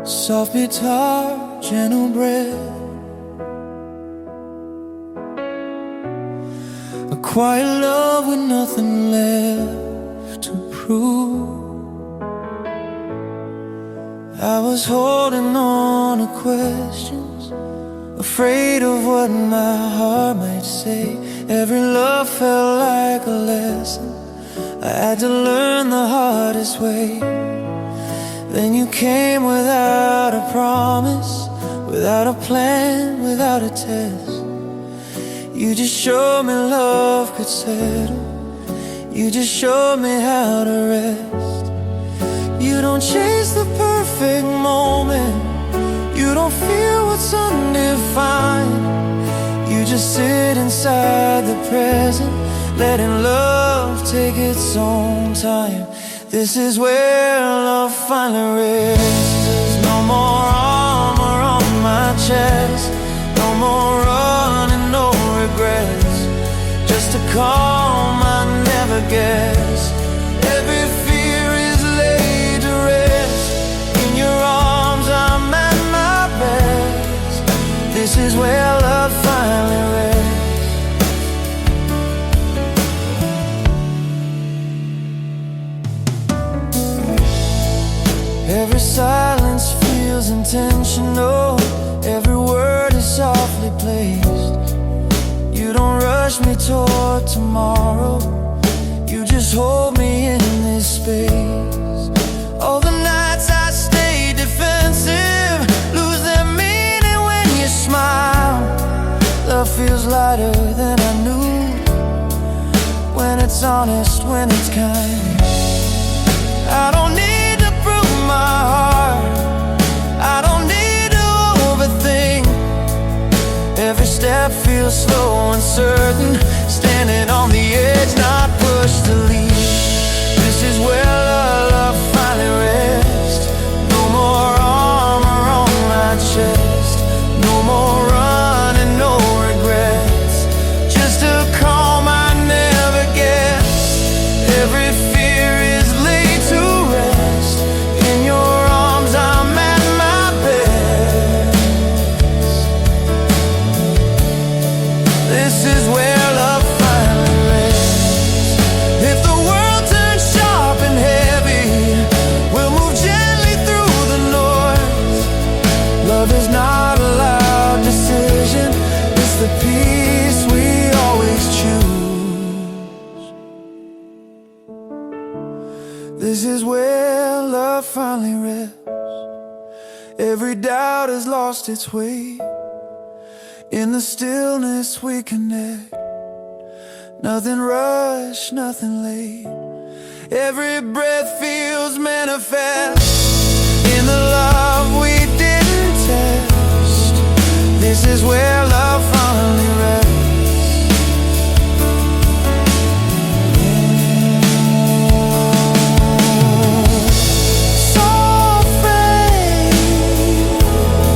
Soft guitar, gentle breath, a quiet love with nothing left to prove. I was holding on to questions, afraid of what my heart might say. Every love felt like a lesson I had to learn the hardest way. Then you came without a promise, without a plan, without a test. You just showed me love could settle. You just showed me how to rest. You don't chase the perfect moment. You don't feel what's undefined. You just sit inside the present, letting love take its own time. This is where love finally rests. There's no more armor on my chest, no more running, no regrets. Just a calm I never guessed. Every fear is laid to rest. In your arms I'm at my best. This is where love finally rests. Every silence feels intentional. Every word is softly placed. You don't rush me toward tomorrow. You just hold me in this space. All the nights I stay defensive lose their meaning when you smile. Love feels lighter than I knew, when it's honest, when it's kind. I don't need to prove my heart. I don't need to overthink. Every step feels slow and certain, standing on the edge, not pushed to leave. This is where love finally rests. No more armor on my chest, no more running, no regrets. Just a calm I never guessed. Every fear is laid to rest. In your arms I'm at my best. This is where love finally rests. If the world turns sharp and heavy, we'll move gently through the noise. Love is not a loud decision, it's the peace we always choose. This is where love finally rests. Every doubt has lost its way. In the stillness we connect. Nothing rushed, nothing late. Every breath feels manifest in the love we didn't test. This is where love finally rests. Soft rain,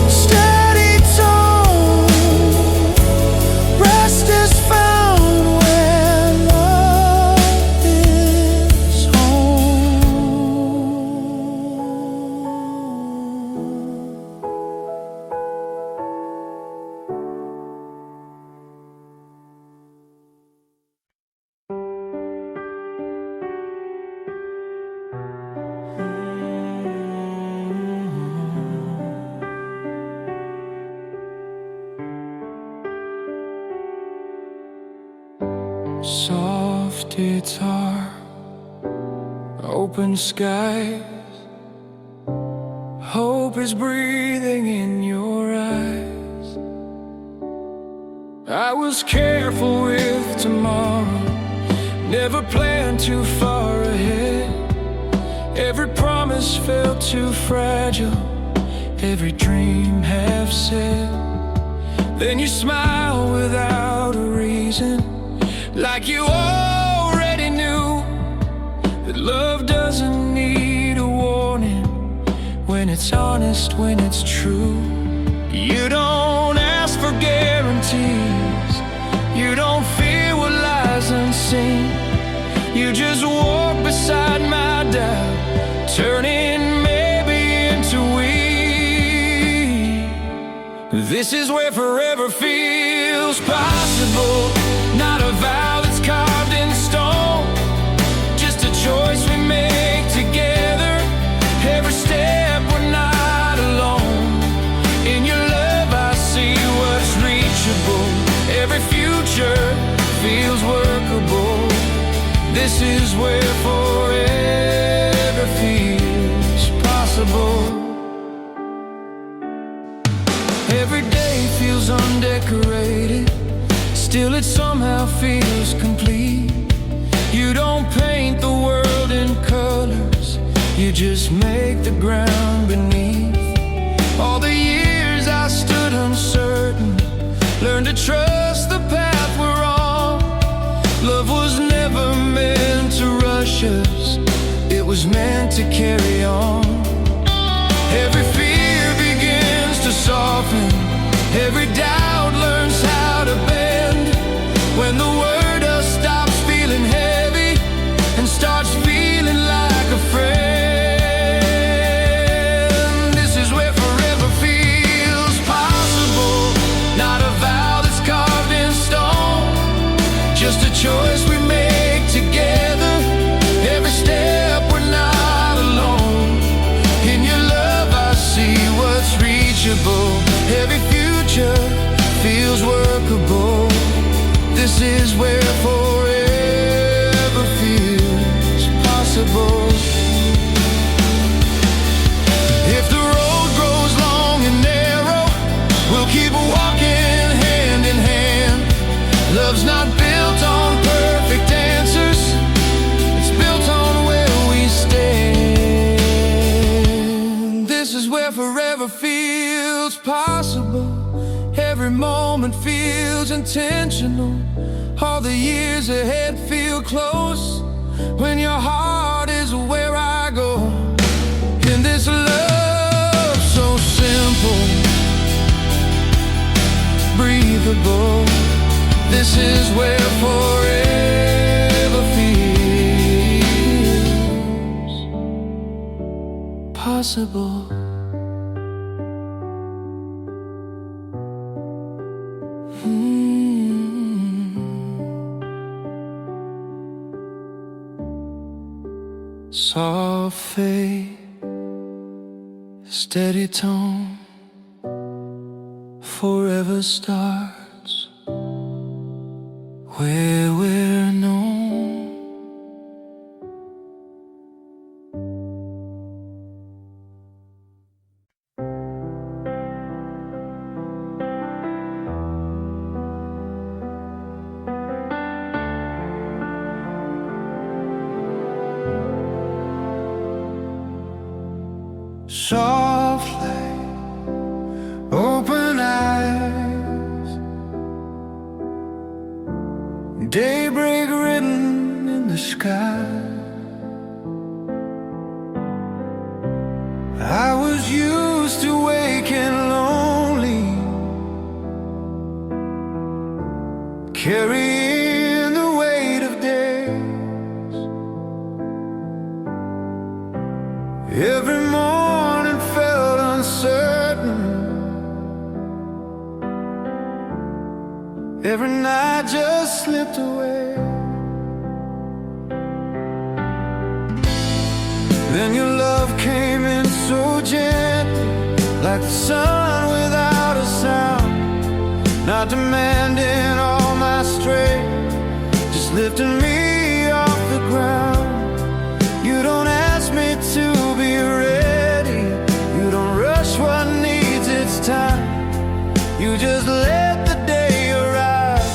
steady tone, rest is found when love is home. Soft guitar, open skies. Hope is breathing in your eyes. I was careful with tomorrow, never planned too far ahead. Every promise felt too fragile, every dream half said. Then you smile without a reason, like you already knew that love doesn't need a warning. When it's honest, when it's true. You don't ask for guarantees, you don't fear what lies unseen. You just walk beside my doubt, turning maybe into we. This is where forever feels possible. Not a vow that's carved in stone, just a choice we make together. Every step we're not alone. In your love I see what's reachable. Every future feels workable. This is where forever feels possible. Every day feels undecorated, still it somehow feels complete. You don't paint the world in colors, you just make the ground beneath. All the years I stood uncertain, learned to trust the path we're on. Love was never meant to rush us, it was meant to carry on. Every fear begins to soften, every doubt learns how to bend. When the word stops feeling heavy and starts feeling like a friend. This is where forever feels possible. Not a vow that's carved in stone, just a choice we make together. Every step we're not alone. In your love I see what's reachable. Every future feels workable. This is where forever feels possible. If the road grows long and narrow, we'll keep walking hand in hand. Love's not built on perfect answers, it's built on where we stand. This is where forever feels possible. Every moment feels intentional. All the years ahead feel close. When your heart is where I go. In this love so simple, breathable. This is where forever feels possible. Soft fade, steady tone, forever starts where we're known. Soft light, open eyes, daybreak written in the sky. I was used to waking lonely, carrying the weight of days. Every morning felt uncertain, every night just slipped away. Then your love came in so gently, like the sun without a sound. Not demanding all my strength, just lifting me off the ground. You don't ask me to be ready, you don't rush what needs its time. You just let the day arrive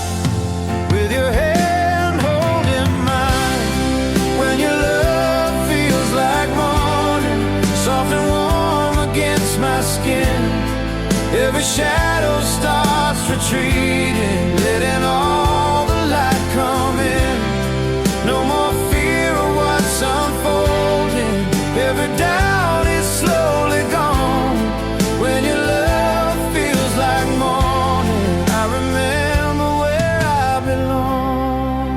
with your hand holding mine. When your love feels like morning, soft and warm against my skin, every shadow starts retreating, letting all the light come in. No more fear of what's unfolding, every doubt is slowly gone. When your love feels like morning, I remember where I belong.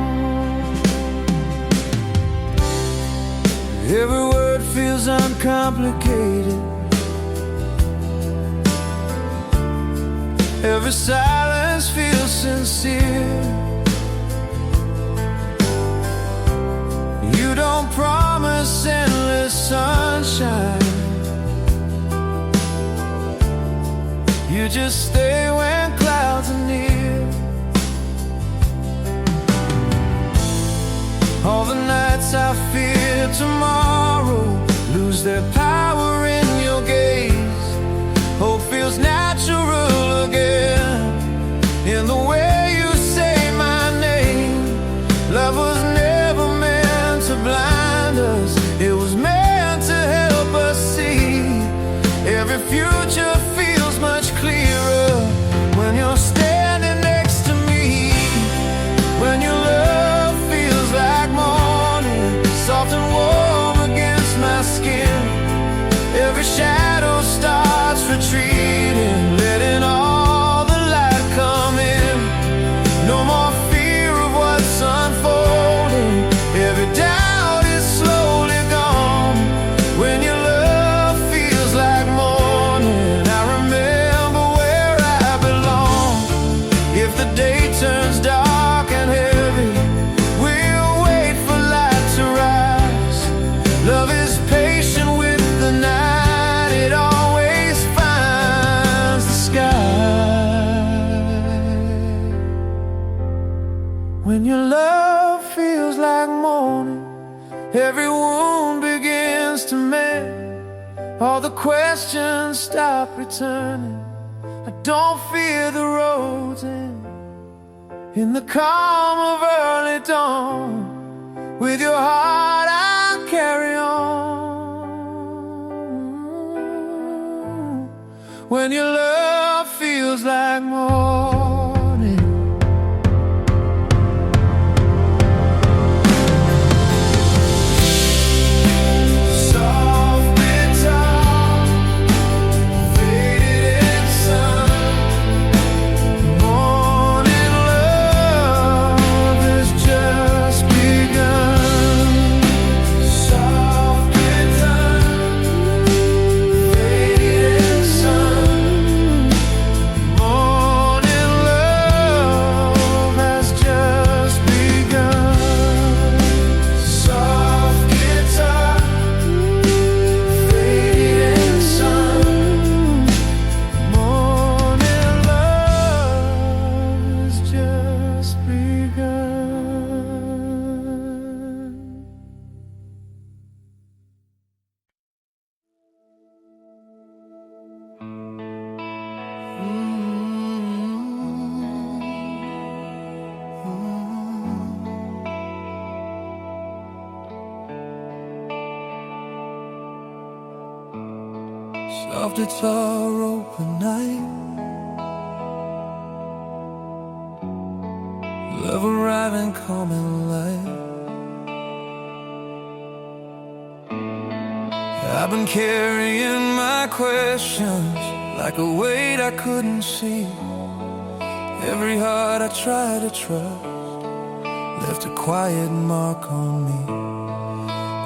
Every word feels uncomplicated, Every silence feels sincere. You don't promise endless sunshine. You just stay when clouds are near. All the nights I fear tomorrow lose their power in your gaze. Hope feels natural again in the way you say my name. Love was never meant to blind us, it was meant to help us see. Every future feels much clearer when you're standing next to me. When your love feels like morning, soft and warm against my skin. Every shadow starts retreating, letting all the light come in. No more fear of what's unfolding. Every doubt is slowly gone. When your love feels like morning, I remember where I belong. If the day turns dark and heavy, we'll wait for light to rise. Love is patient with the night, it always finds the sky. When your love feels like morning, every wound begins to mend. All the questions stop returning. I don't fear the road's end. In the calm of early dawn, with your heart I'll carry on. When your love feels like morning. Soft guitar, faded in sun. Morning love has just begun. Soft guitar, faded in sun. Morning love has just begun. Soft guitar, faded in sun. Morning love has just begun. Soft guitar, open night. Love arriving, coming light. I've been carrying my questions like a weight I couldn't see. Every heart I tried to trust left a quiet mark on me.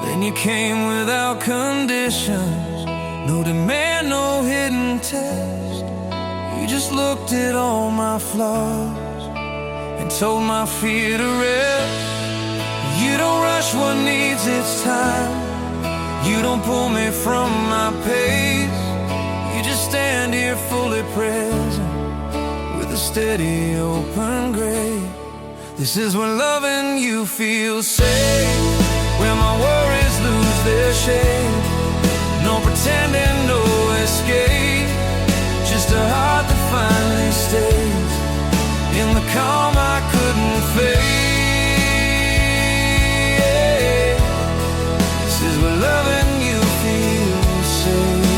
Then you came without conditions, no demand, no hidden test. You just looked at all my flaws and told my fear to rest. You don't rush what needs its time. You don't pull me from my pace. You just stand here fully present with a steady open grace. This is when loving you feels safe, where my worries lose their shape. No pretending, no escape, just a heart that finally stays in the calm I couldn't fake. This is where loving you feels safe.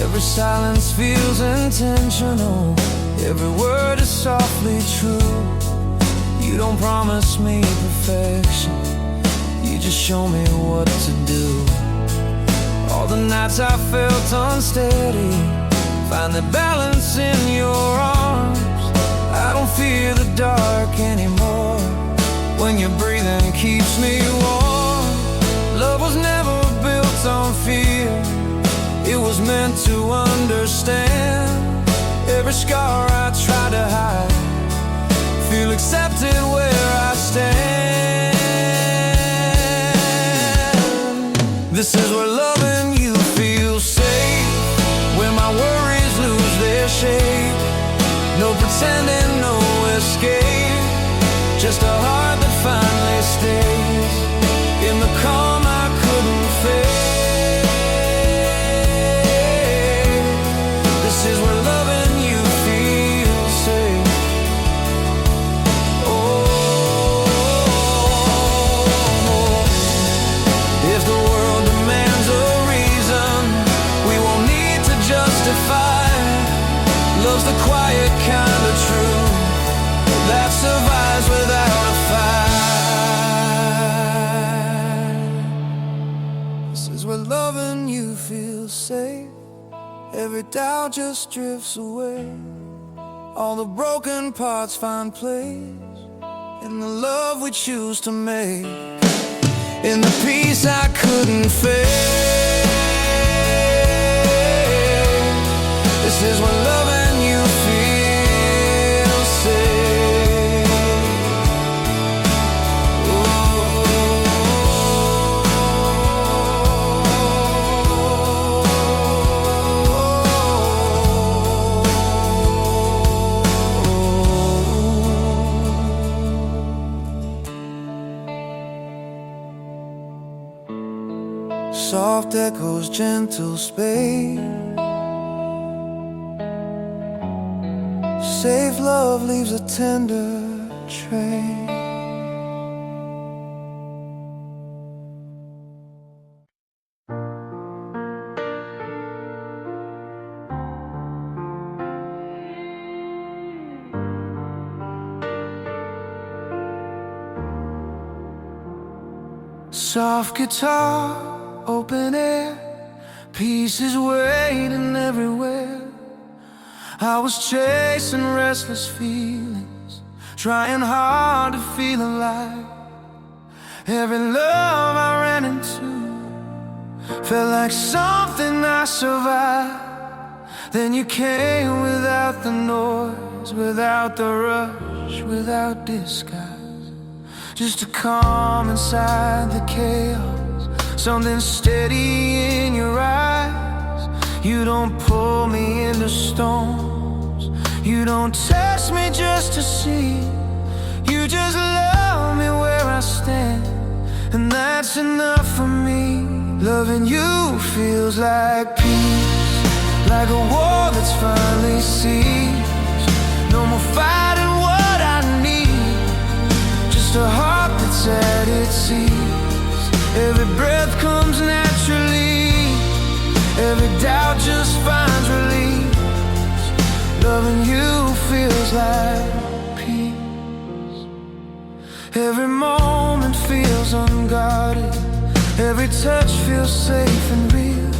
Every silence feels intentional, every word is softly true. You don't promise me perfection, you just show me what to do. All the nights I felt unsteady, find the balance in your arms. I don't fear the dark anymore, when your breathing keeps me warm. Love was never built every scar I try to hide. Feel accepted where I stand. This is where loving you feels safe, where my worries lose their shape. No pretending, no escape, just a heart that finally stays in the calm I couldn't fake. This is where loving you feels safe. Oh, if the world demands a reason, we won't need to justify. Love's the quiet kind of truth that survives without a fight. This is where loving you feels safe. Every doubt just drifts away. All the broken parts find place in the love we choose to make, in the peace I couldn't fake. This is when loving you feels safe. Soft echoes, gentle space. Safe love leaves a tender trace. Soft guitar, open air, pieces waiting everywhere. I was chasing restless feelings, trying hard to feel alive. Every love I ran into felt like something I survived. Then you came without the noise, without the rush, without disguise. Just a calm inside the chaos, something steady in your eyes. You don't pull me into storms, you don't test me just to see. You just love me where I stand, and that's enough for me. Loving you feels like peace, like a war that's finally ceased. No more fighting what I need, just a heart that's at its ease. Every breath comes naturally, every doubt just finds release. Loving you feels like peace. Every moment feels unguarded, every touch feels safe and real.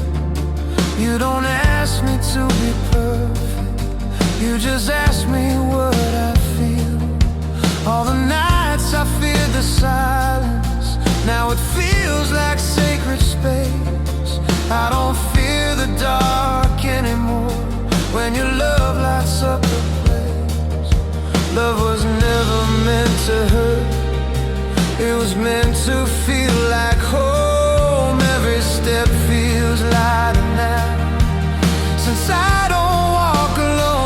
You don't ask me to be perfect, you just ask me what I feel. All the nights I feared the silence, now it feels like sacred space. I don't fear the dark anymore when your love lights up the place. Love was never meant to hurt, it was meant to feel like home. Every step feels lighter now, since I don't walk alone.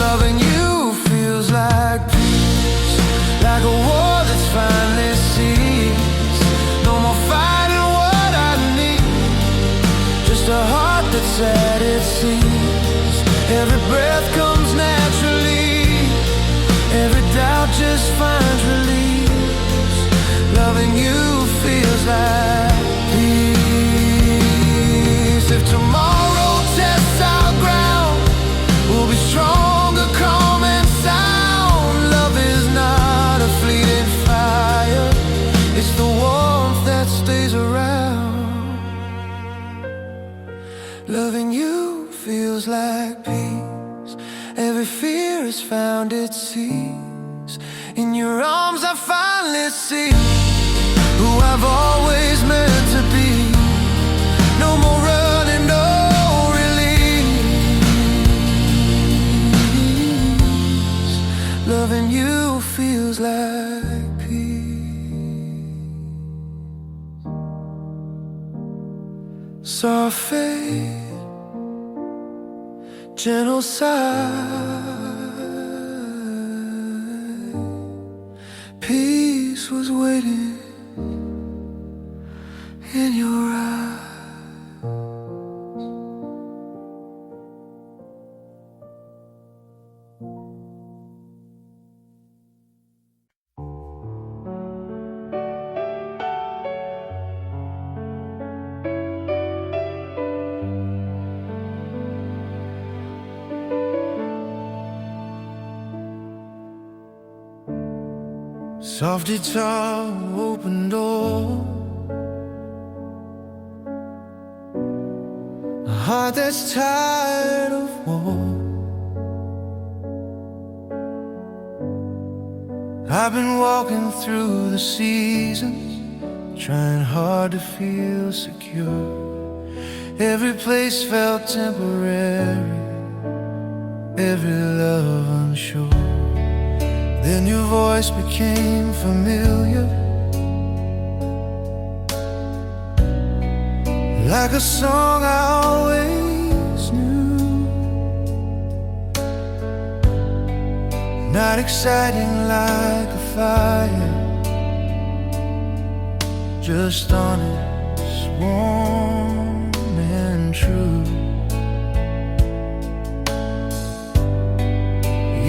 Loving you feels like peace, like a war that's finally ceased. No more fighting what I need, just a heart that's at its ease. Every breath comes naturally, every doubt just finds release. Loving you feels like peace. If tomorrow tests our ground, we'll be stronger, calm and sound. Love is not a fleeting fire, it's the warmth that stays around. Loving you feels like peace, every fear has found its ease. In your arms I finally see who I've always meant to be. No more running, no relief, Soft fade, gentle sigh, peace was waiting in your eyes. Soft guitar, open door, a heart that's tired of war. I've been walking through the seasons, trying hard to feel secure. Every place felt temporary, every love unsure. Then your voice became familiar, like a song I always knew. Not exciting like a fire, just honest, warm and true.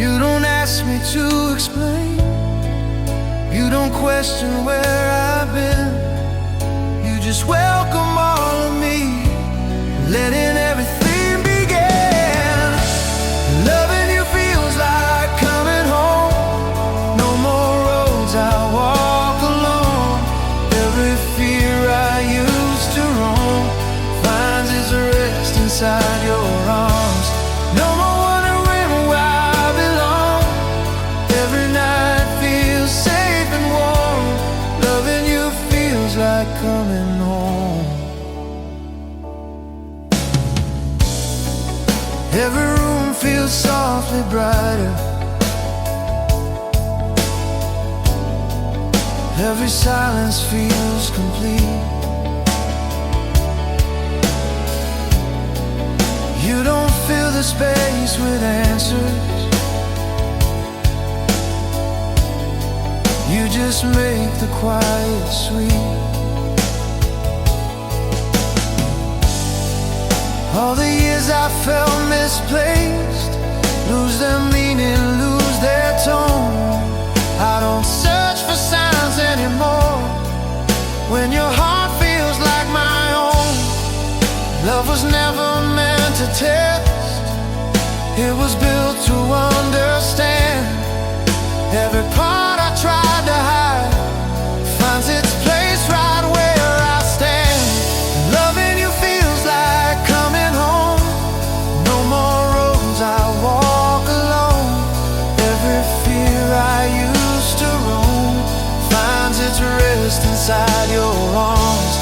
You don't ask me to explain, you don't question where I've been. You just welcome all of me, letting everything begin. Loving you feels like coming home. No more roads I walk alone. Every fear I used to roam finds its rest inside your arms. No more like coming home. Every room feels softly brighter, every silence feels complete. You don't fill the space with answers, you just make the quiet sweet. All the years I felt misplaced lose their meaning, lose their tone. I don't search for signs anymore when your heart feels like my own. Love was never meant to test, it was built to understand. Every part I tried to hide finds its place right where I stand. Loving you feels like coming home. No more roads I walk alone. Every fear I used to roam finds its rest inside your arms.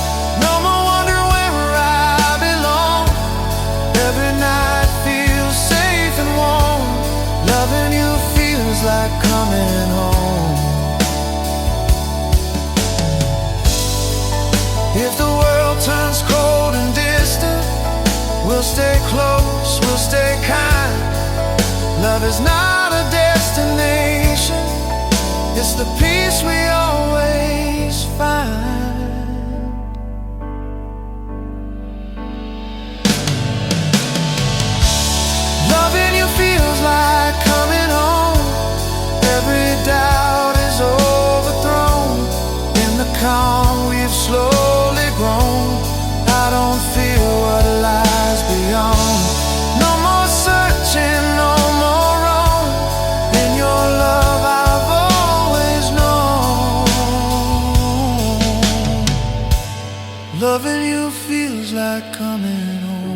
No more wondering where I belong. Every night feels safe and warm. Loving you feels like coming home. If the world turns cold and distant, we'll stay close, we'll stay kind. Love is not a destination, it's the peace we always find. Loving you feels like coming home. Every doubt is overthrown in the calm we've slowly grown. I don't fear what lies beyond. No more searching, no more wrong. In your love I've always known. Loving you feels like coming home.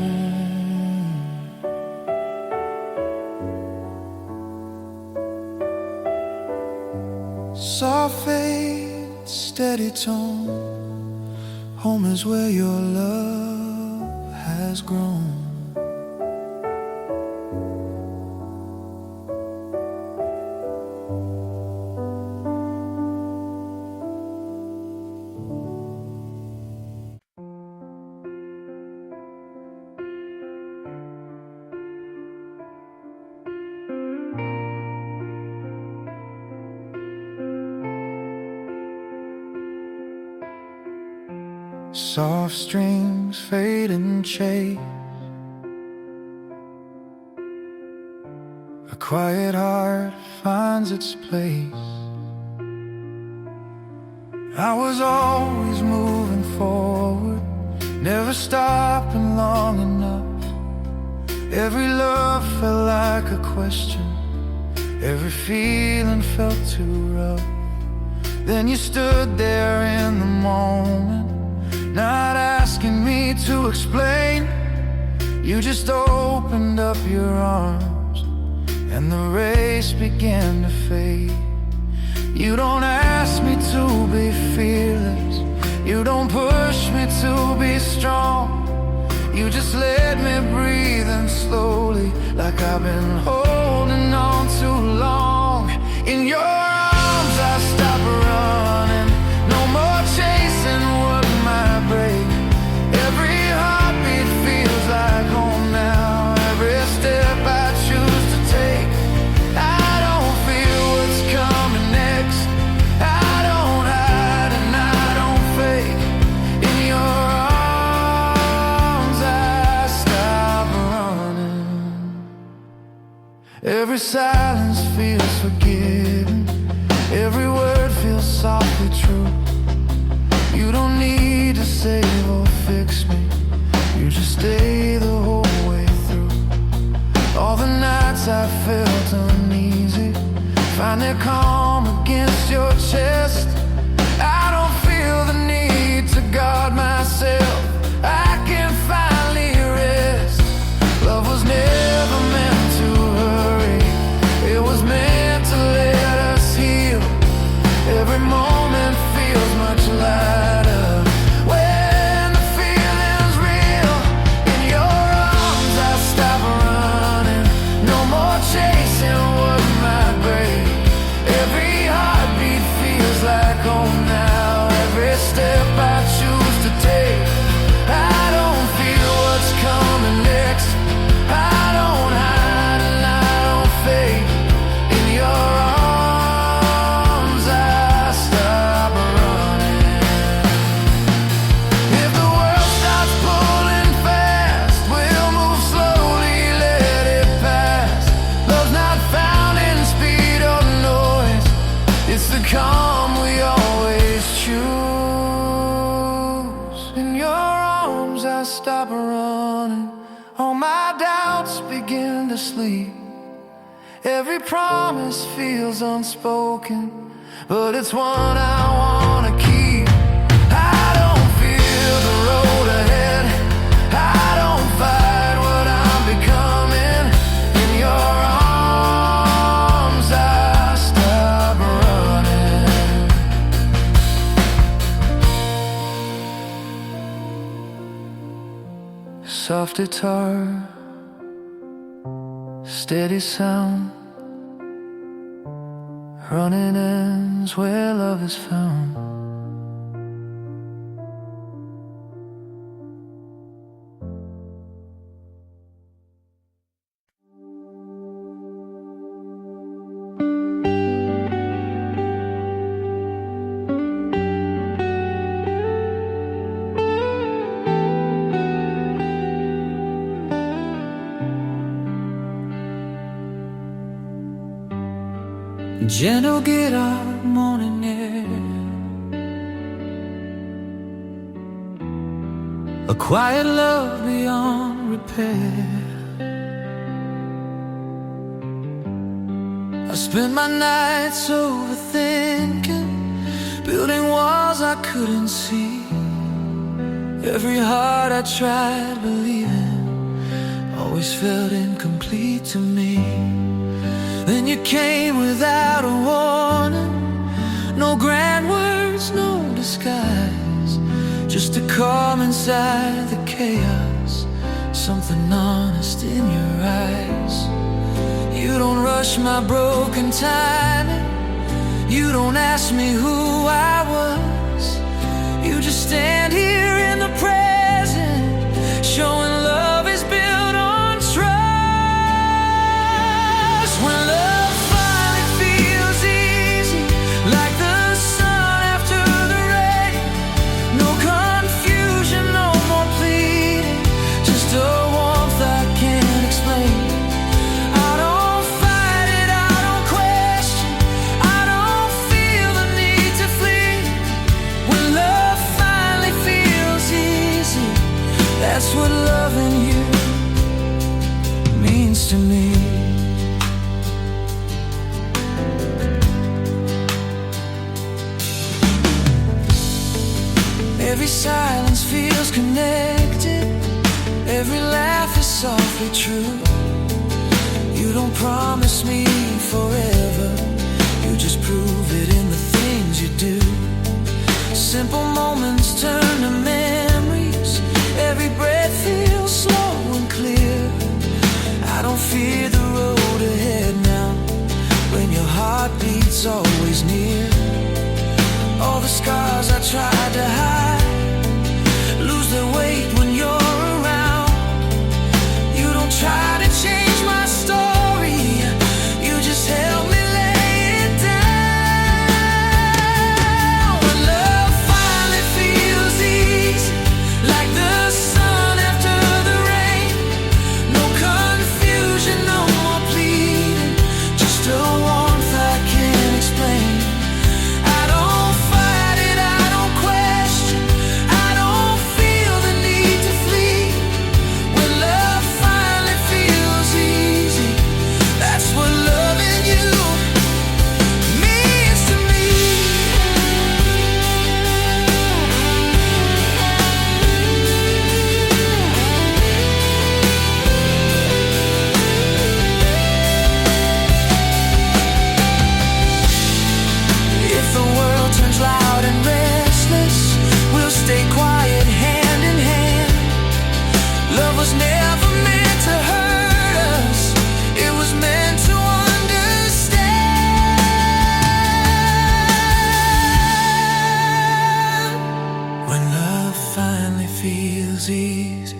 Soft fade, steady tone. Home is where your love has grown. Soft strings fade and chase. A quiet heart finds its place. I was always moving forward, never stopping long enough. Every love felt like a question, every feeling felt too rough. Then you stood there in the moment, not asking me to explain. You just opened up your arms, and the race began to fade. You don't ask me to be fearless, you don't push me to be strong. You just let me breathe in slowly, like I've been holding on too long. In your arms I stop running, no more chasing what might break. Every heartbeat feels like home now, every step I choose to take. I don't fear what's coming next, I don't hide and I don't fake. In your arms I stop running. Every silence feels forgiven, every word feels softly true. You don't need to save or fix me, you just stay the whole way through. All the nights I felt uneasy, find their calm against your chest. I don't feel the need to guard myself, I can finally rest. Love was never meant to hurry, it was meant to let us heal. Every moment feels much lighter when the feeling's real. In your arms I stop running, no more chasing what might break. Every heartbeat feels like home now, every step I choose to take. I don't fear what's coming next, I don't hide and I don't fake. In your arms I stop running. If the world starts pulling fast, we'll move slowly, let it pass. Love's not found in speed or noise, it's the calm we always choose. In your arms I stop running, all my doubts begin to sleep. Every promise feels unspoken, but it's one I wanna keep. I don't fear the road ahead, I don't fight what I'm becoming. In your arms I stop running. Soft guitar, steady sound, running ends where love is found. Gentle guitar, morning air, a quiet love beyond repair. I spent my nights overthinking, building walls I couldn't see. Every heart I tried believing always felt incomplete to me. Then you came without a warning, no grand words, no disguise, just a calm inside the chaos, something honest in your eyes. You don't rush my broken timing, you don't ask me who I was. You just stand here in the present, showing love is built on trust. When love finally feels easy, like the sun after the rain, no confusion Every silence feels connected, every laugh is softly true. You don't promise me forever, you just prove it in the things you do. Simple moments turn to memories, every breath feels slow and clear. I don't fear the road ahead now, when your heart beats always near. All the scars I tried to hide lose their weight when you're around. You don't try to change my story, you just help me lay it down. When love finally feels easy, like the sun after the rain. No confusion, no more pleading, just a warmth I can't explain. I don't fight it, I don't question, I don't feel the need to flee. When love finally feels easy, that's what loving you means to me. If the world turns loud and restless, we'll stay quiet hand in hand. Love was never meant to hurt us, it was meant to understand. When love finally feels easy,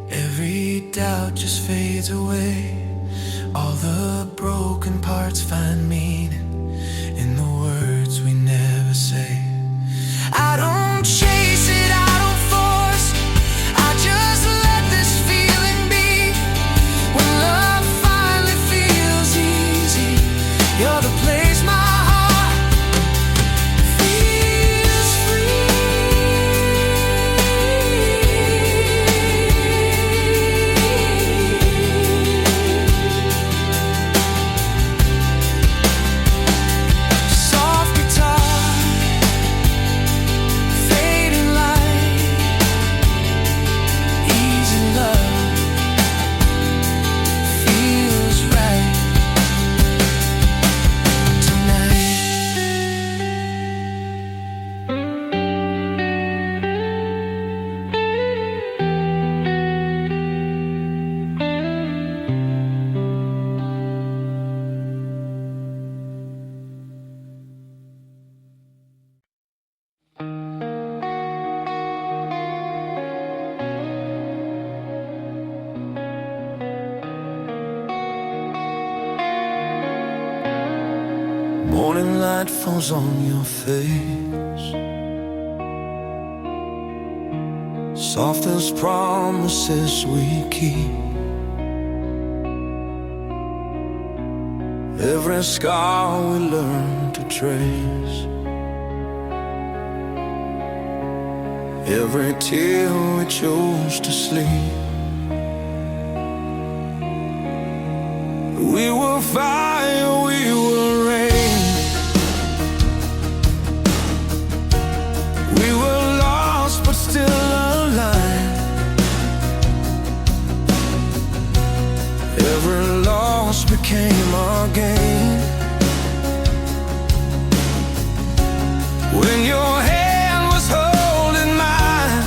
every doubt just fades away. All the broken parts find meaning in the words we never say. I don't chase it, I don't force it, I just let this feeling be. When love finally feels easy, you're the place my heart feels free. Soft guitar, fading light, easy love feels right tonight. Morning light falls on your face, soft as promises we keep. Every scar we learn to trace, every tear we chose to sleep. We were fire, we were rain, we were lost but still alive. Every loss became a gain. When your hand was holding mine,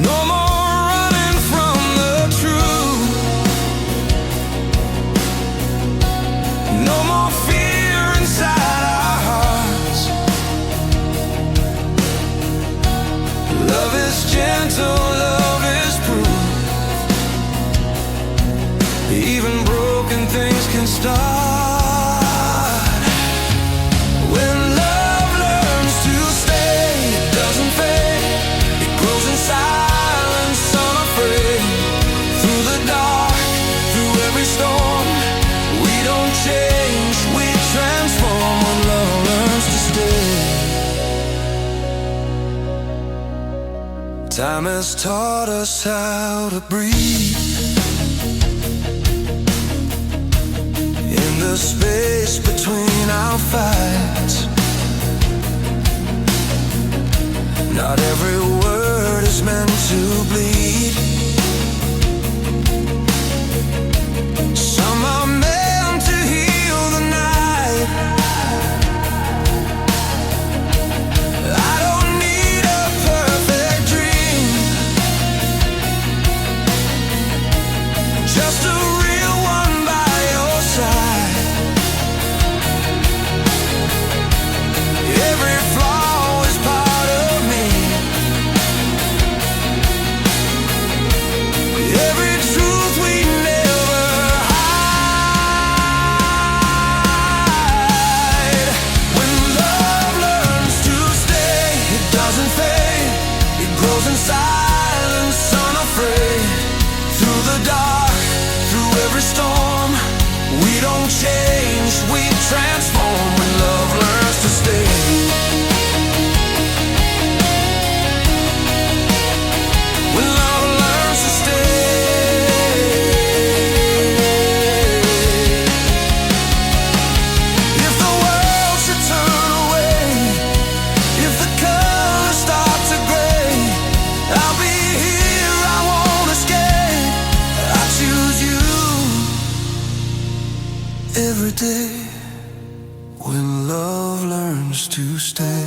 no more running from the truth, no more fear inside our hearts. Love is gentle, love is proof, even broken things can start. When love learns to stay, it doesn't fade, it grows in silence, unafraid. Through the dark, through every storm, we don't change, we transform. When love learns to stay. Time has taught us how to breathe in the space between our fights. Not every word is meant to bleed. Some are meant to heal the night. I don't need a perfect dream, just a real one by your side. Every flaw is part of me. Every truth we never hide. When love learns to stay, it doesn't fade. It grows in silence, unafraid. Through the dark, through every storm, we don't change, we transform. When love learns to stay. When love learns to stay. If the world should turn away, if the colors start to gray, I'll be here, I won't escape. I choose you every day. When love learns to stay,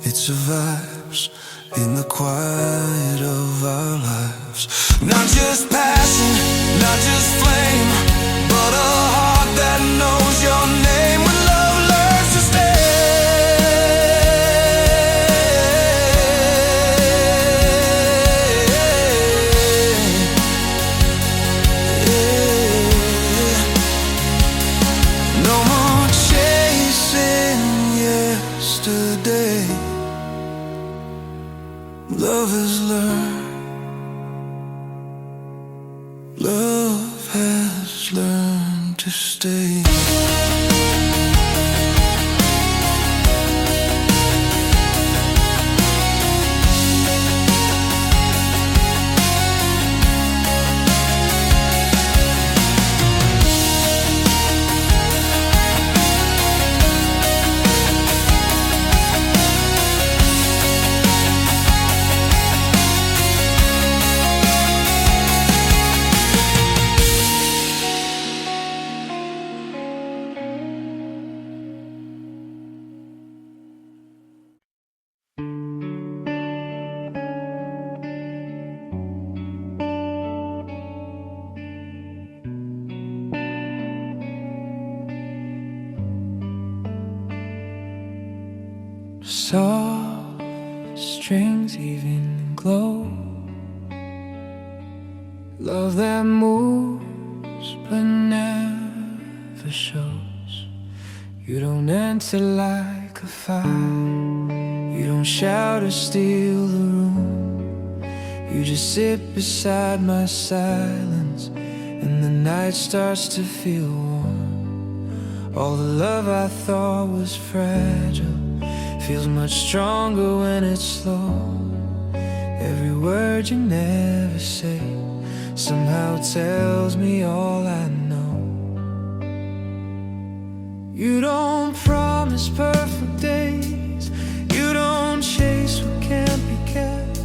it survives in the quiet of our lives. Not just passion, not just flame, but a heart that knows your name. When love learns to stay. No more chasing yesterday. Love has learned, love has learned to stay. Soft strings even glow. Love that moves but never shows. You don't enter like a fire. You don't shout or steal the room. You just sit beside my silence, and the night starts to feel warm. All the love I thought was fragile feels much stronger when it's slow. Every word you never say somehow tells me all I know. You don't promise perfect days. You don't chase what can't be kept.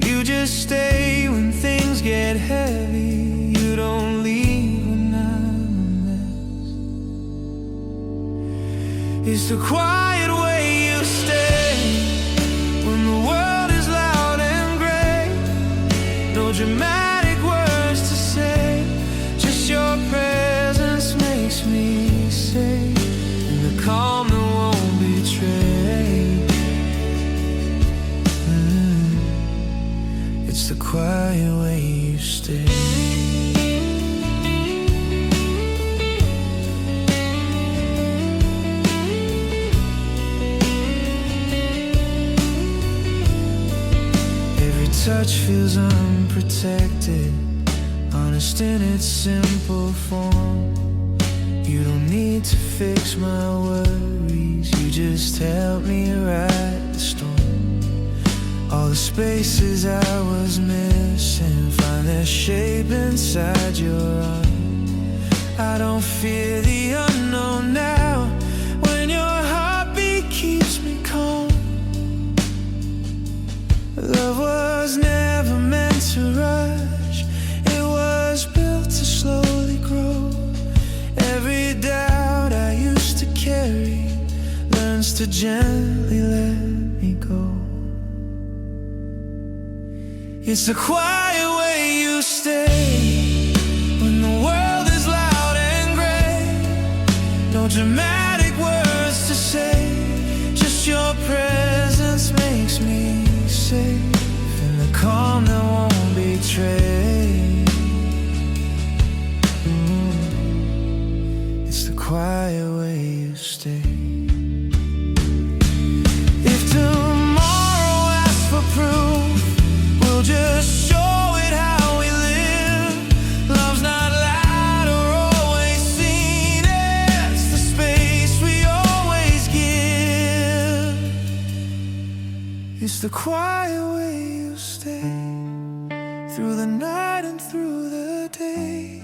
You just stay when things get heavy. You don't leave when I'm a mess. It's the quiet way you stay when the world is loud and gray. No dramatic words to say, just your presence makes me safe in the calm that won't betray. It's the quiet way you stay. Touch feels unprotected, honest in its simple form. You don't need to fix my worries, you just help me ride the storm. All the spaces I was missing find their shape inside your arms. I don't fear the unknown now, when your heartbeat keeps me calm. just to gently let me go. It's the quiet way you stay when the world is loud and gray. No dramatic words to say, just your presence makes me safe in the calm that won't betray. It's the quiet way you stay. If tomorrow asks for proof, we'll just show it how we live. Love's not loud or always seen, it's the space we always give. It's the quiet way you stay through the night and through the day.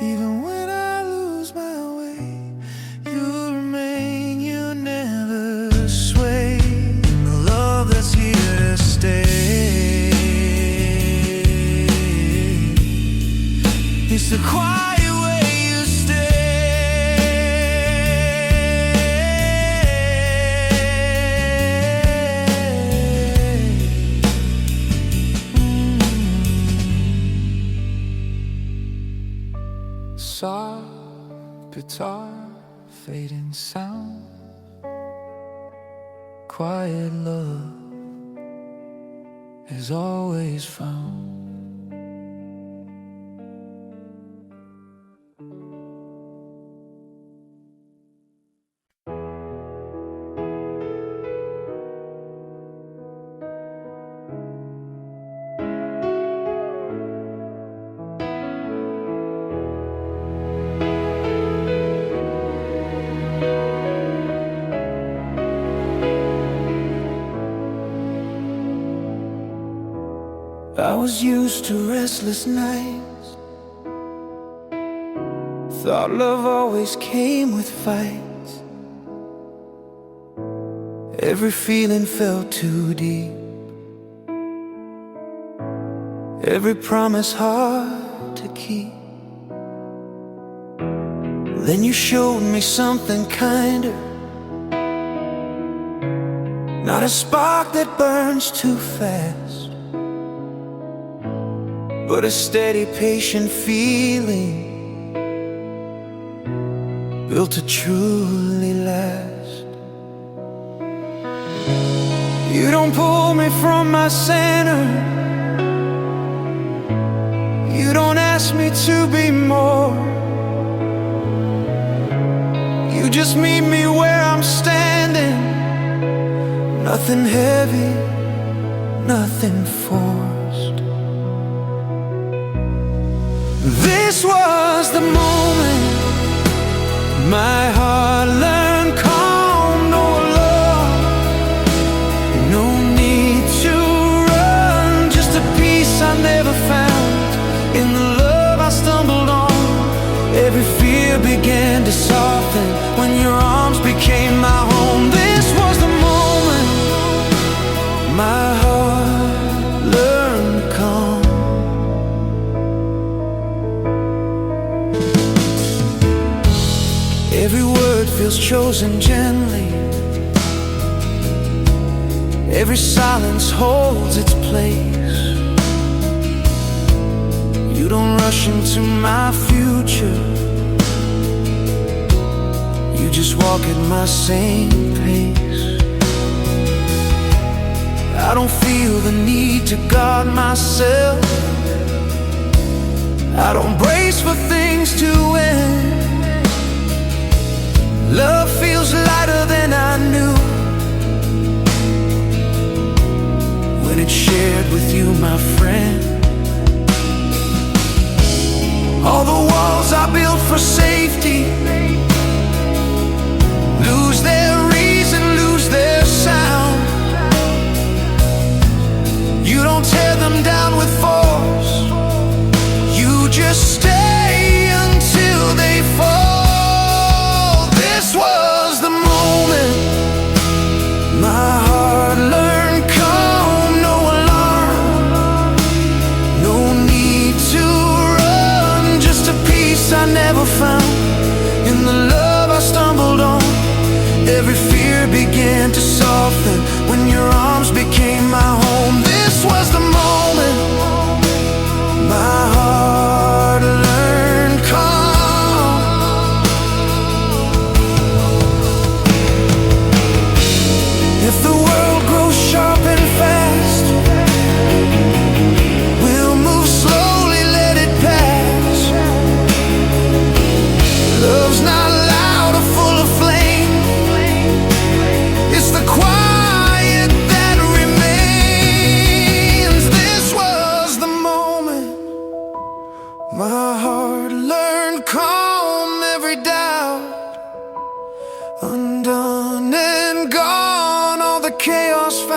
Even when I lose my way, you remain, you never sway. And the love that's here to stay. It's the quiet way you stay. Soft guitar, fading sound, quiet love is always found. I was used to restless nights, thought love always came with fights. Every feeling felt too deep, every promise hard to keep. Then you showed me something kinder, not a spark that burns too fast, but a steady, patient feeling built to truly last. You don't pull me from my center, you don't ask me to be more. You just meet me where I'm standing, nothing heavy, nothing forced. This was the moment my heart learned calm, no alarm, no need to run, just a peace I never found in the love I stumbled on. Every fear began to soften when your arms became my home. This was the moment my heart learned calm. Every word feels chosen gently, every silence holds its place. You don't rush into my future, you just walk at my same pace. I don't feel the need to guard myself, I don't brace for things to end. Love feels lighter than I knew when it's shared with you, my friend. All the walls I built for safety lose their reason, lose their sound. You don't tear them down with force, you just stay until they fall. This was the moment my heart learned calm, no alarm, no need to run, just a peace I never found in the love I stumbled on. Every fear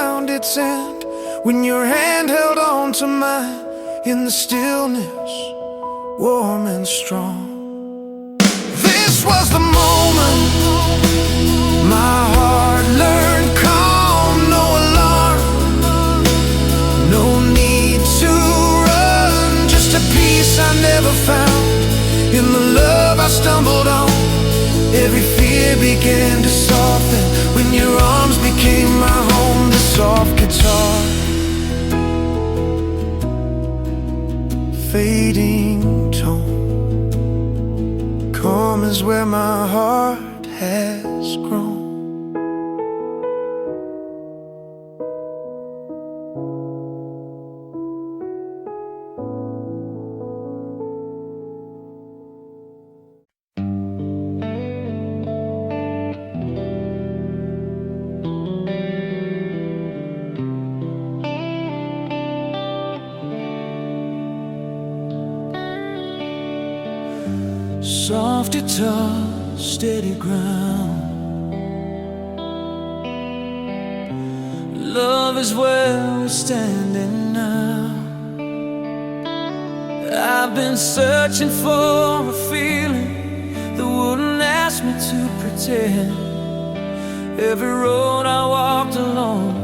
found its end when your hand held on to mine in the stillness, warm and strong. This was the moment my heart learned calm, no alarm, no need to run, just a peace I never found in the love I stumbled on. Every fear began to soften when your arms became my home. The soft guitar, fading tone, calm is where my heart has grown. Soft guitar, steady ground. Love is where we're standing now. I've been searching for a feeling that wouldn't ask me to pretend. Every road I walked alone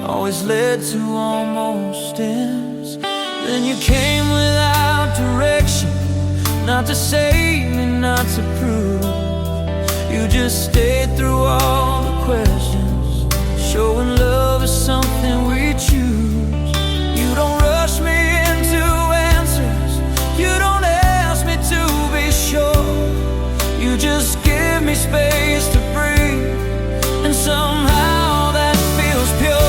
always led to almost ends. Then you came without direction, not to save me, not to prove. You just stayed through all the questions, showing love is something we choose. You don't rush me into answers, you don't ask me to be sure. You just give me space to breathe, and somehow that feels pure.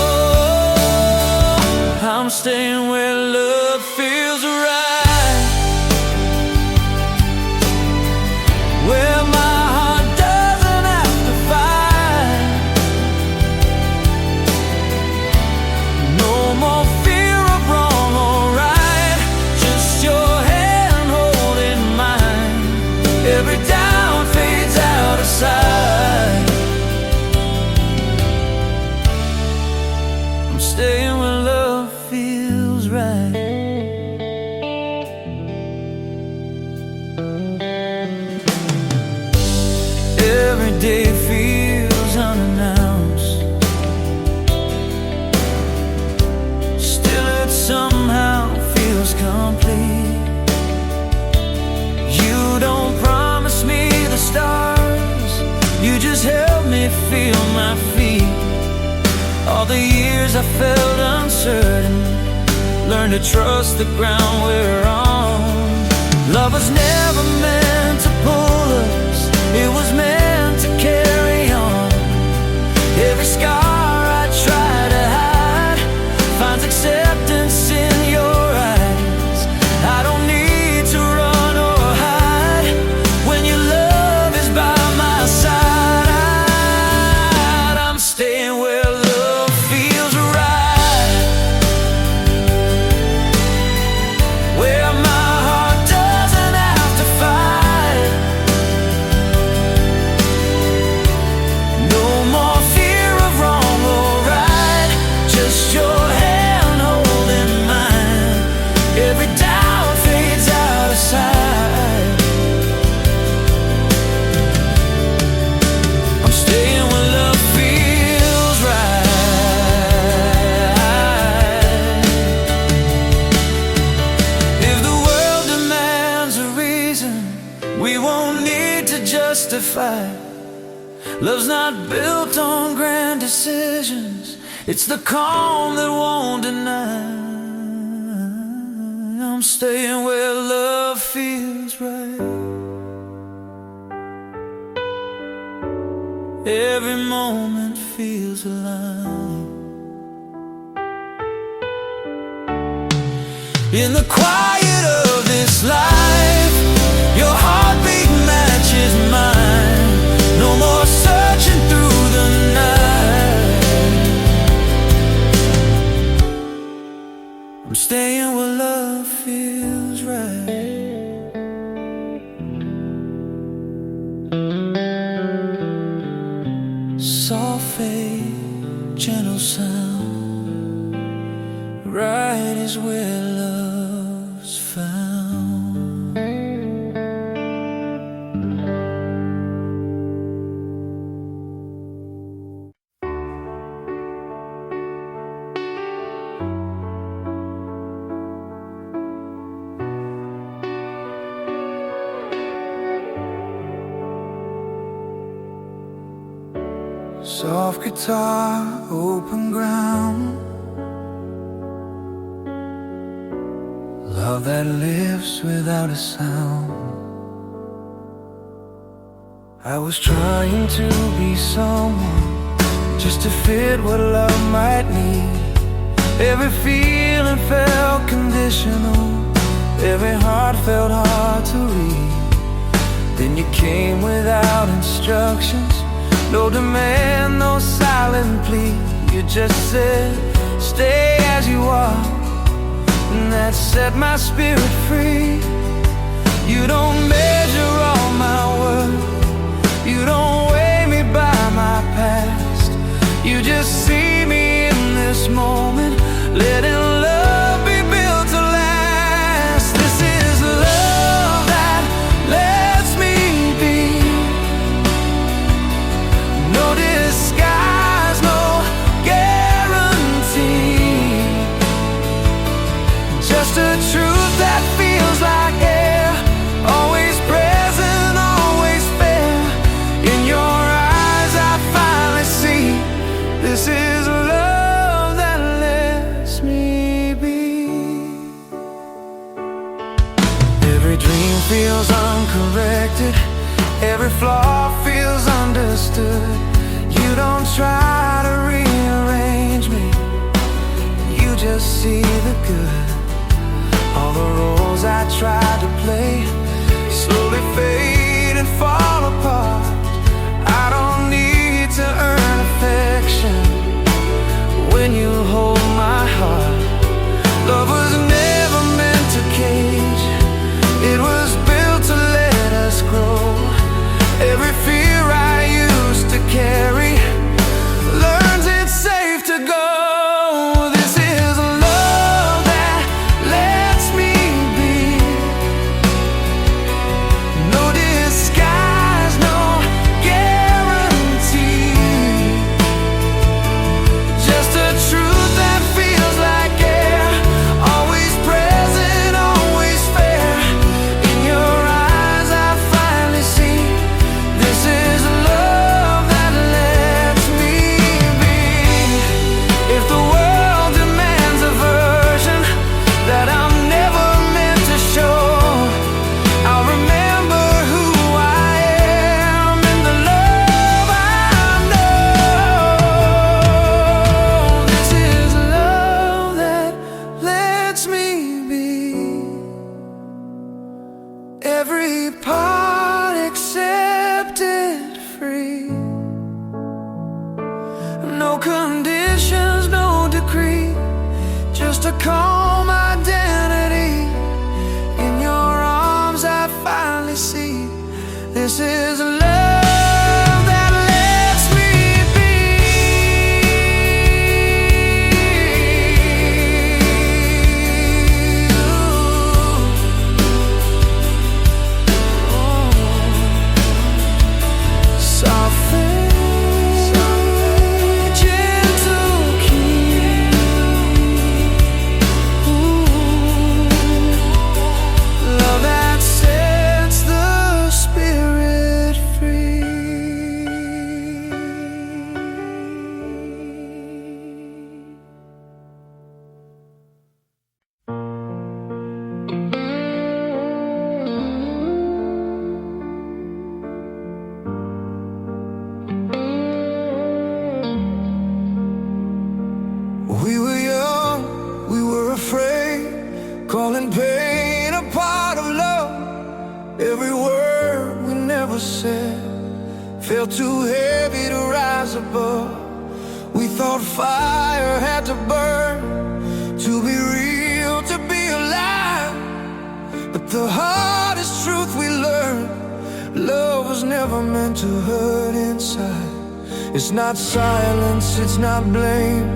I'm staying where love feels right, where my heart doesn't have to fight. No more fear of wrong or right, just your hand holding mine. Every doubt fades out of sight. I'm staying where love feels right. Every day feels unannounced, still it somehow feels complete. You don't promise me the stars, you just help me feel my feet. All the years I felt uncertain, learned to trust the ground we're on. Love was never meant to pull us, it was meant to carry on. Every scar I try to hide finds acceptance in your eyes. I don't need to run or hide when your love is by my side. I'm staying where love feels right, where my heart doesn't have to fight. No more fear of wrong or right, just your hand holding mine. Every doubt fades out of sight. I'm staying where love feels right. If the world demands a reason, we won't need to justify. Love's not built on grand decisions, it's the calm that won't deny. I'm staying where love feels right. Every moment feels alive. In the quiet of this life, your heartbeat matches mine. No more searching through the night. I'm staying where love feels right. Soft fade, gentle sound. Right is where love's found. Soft guitar, open ground. Love that lives without a sound. I was trying to be someone just to fit what love might need. Every feeling felt conditional, every heart felt hard to read. Then you came without instructions, no demand, no silent plea. You just said, stay as you are, and that set my spirit free. You don't measure all my worth, you don't weigh me by my past. You just see me in this moment, letting love be built to last. This is love that lets me be. No disguise, no guarantee, just a truth that feels like air, always present, always fair. In your eyes I finally see, this is love that lets me be. Every dream feels uncorrected, every flaw feels understood. You don't try to rearrange me, you just see the good. All the roles I tried to play slowly fade and fall apart. I don't need to earn affection when you hold my heart. Love was never meant to cage, it was built to let us grow. Every fear I used to carry learns it's safe to go. This is love that lets me be. No disguise, no guarantee, just a truth that feels like air, always present, always fair. In your eyes I finally see, this is love that lets me be. If the world demands a version that I'm never meant to show, I'll remember who I am and the love I know. This is love that lets me be. Every part accepted free, no conditions, no decree, just a calm identity. In your arms I finally see, this is love that lets me be. Soften, gentle key. Love that sets the spirit free. We were young, we were afraid, calling pain a part of love. Every word we never said felt too heavy to rise above. We thought fire had to burn to be real, to be alive. But the hardest truth we learned, love was never meant to hurt inside. It's not silence, it's not blame,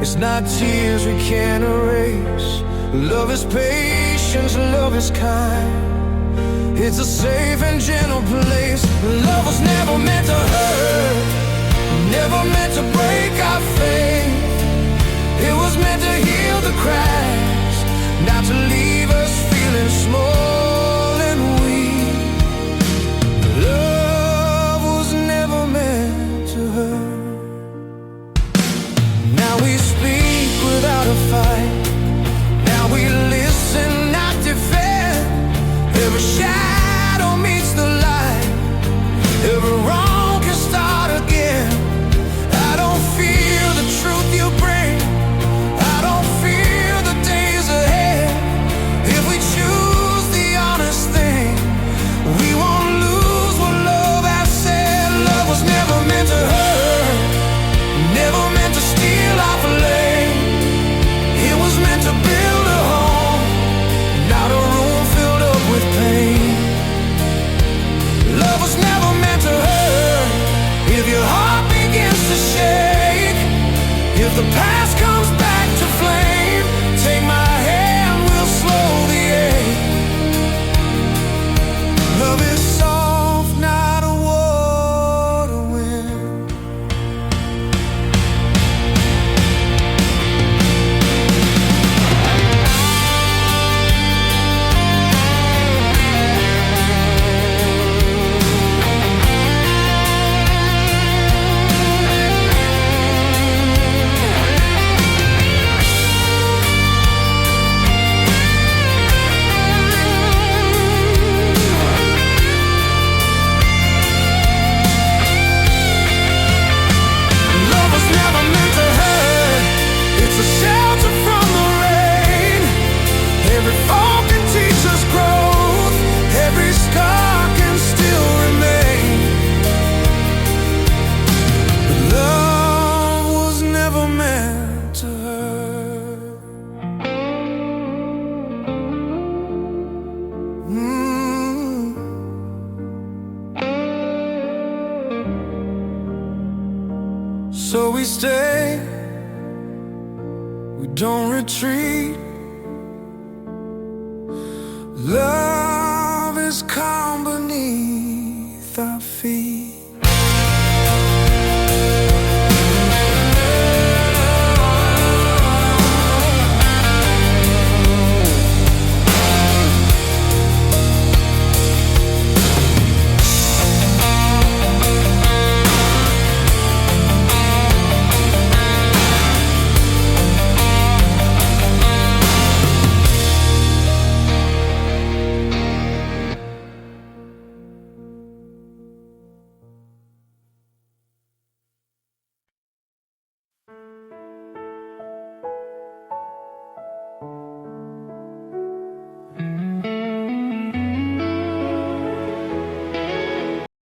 it's not tears we can't erase. Love is patience, love is kind, it's a safe and gentle place. Love was never meant to hurt, never meant to break our faith. It was meant to heal the cracks, not to leave us feeling small and weak. Love was never meant to hurt. Now we speak without a fight, now we listen, not defend. Every shadow meets the light, every wrong can start again. I don't fear the truth you bring, I don't fear the days ahead. If we choose the honest thing, we won't lose what love has said. Love was never meant to hurt, never meant to steal our flame. It was meant to build a home, not a room filled up with pain. Love was never meant to hurt. If your heart begins to shake, if the past comes back to flame, take my hand, we'll slow the ache. Love is soft, not a water wind. Love was never meant to hurt, it's a shelter from the rain. Every fall can teach us growth, every scar can still remain. But love was never meant to hurt. So we stay, we don't retreat. Love